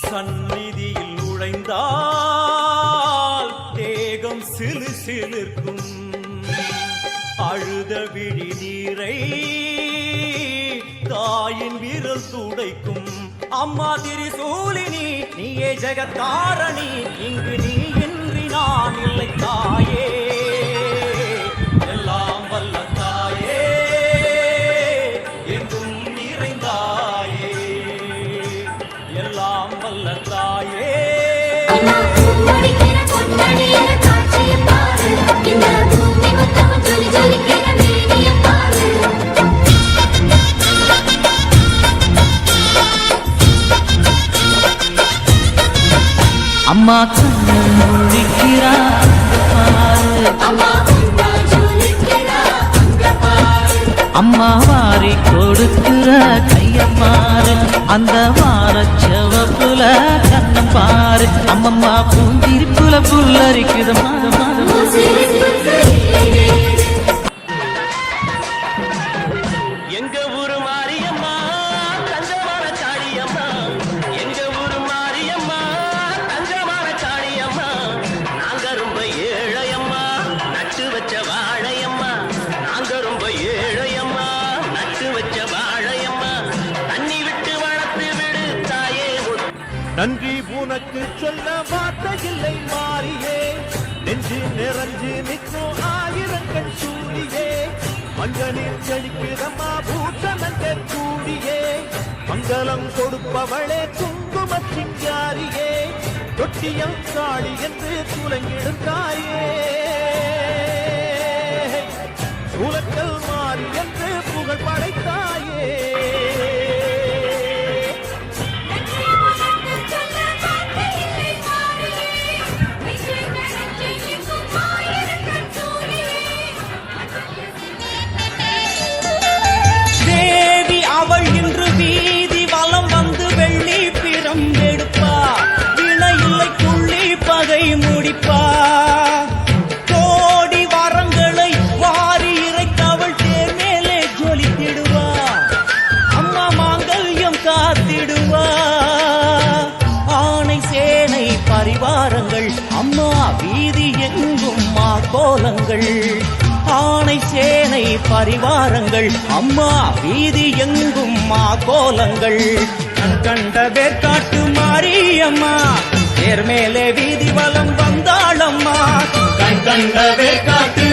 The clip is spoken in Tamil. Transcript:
சந்நிதியில் நுழைந்தால் தேகம் சிலு சிலிர்க்கும், அழுத விழி நீரை தாயின் விரல் துடைக்கும். அம்மா திரிசூலினி நீயே ஜெகத்தாரணி, இங்கு நீ இன்றி நான் இல்லை தாயே. எல்லாம் வல்ல தாயே, எங்கும் நிறைந்தாயே, எல்லாம் வல்ல தாயே. அம்மா கண்ணன் முழிக்கிறா அம்மா வாரி கொடுக்கிற கையம்மாறு, அந்த வார செவப்புல கண்ணம் பாரு. அம்மம்மா பூஞ்சிரிப்புல புல்லரிக்குது மாறு மாறு. எங்க ஊரு மாரியம்மா தங்கமான காளியம்மா, எங்க ஊரு மாரியம்மா தங்கமான காளியம்மா. நாங்க ரொம்ப ஏழையம்மா நட்டு வச்ச வாழையம்மா, நாங்க ரொம்ப ஏழையம்மா நட்டு வச்ச வாழையம்மா. தண்ணி விட்டு வளர்த்து விடு தாயே. நன்றி உனக்கு சொல்ல வார்த்தை இல்லை மாறியே, நெஞ்சு நிறைஞ்சு நிற்கும் ஆயிரங்கள் சூரியே. மஞ்சளில் செழிக்குதம்மா பூசணங்கள் கூடியே, மங்களம் கொடுப்பவளே குங்கும சிங்காரியே. தொட்டியம் காளி என்று துலங்கிடும் தாயே, சூலக்கல் மாறி என்று புகழ் படைத்தாயே. அவள் இன்று வீதி வலம் வந்து வெள்ளி பிரம்பெடுப்பா, வினையில்லை துள்ளி பகை முடிப்பா. கோடி வரங்களை வாரி இறைத்தவள் தேர் மேலே ஜொலித்திடுவா, அம்மா மாங்கல்யம் காத்திடுவா. ஆணை சேனை பரிவாரங்கள் அம்மா வீதி எங்கும் மா கோலங்கள், ஆணை சேனை பரிவாரங்கள் அம்மா வீதி எங்கும் மா கோலங்கள். கண்ட வேற்காட்டு மாரியம்மா தேர் மேலே வீதி வலம் வந்தாளம்மா, கண்ட வேற்காட்டு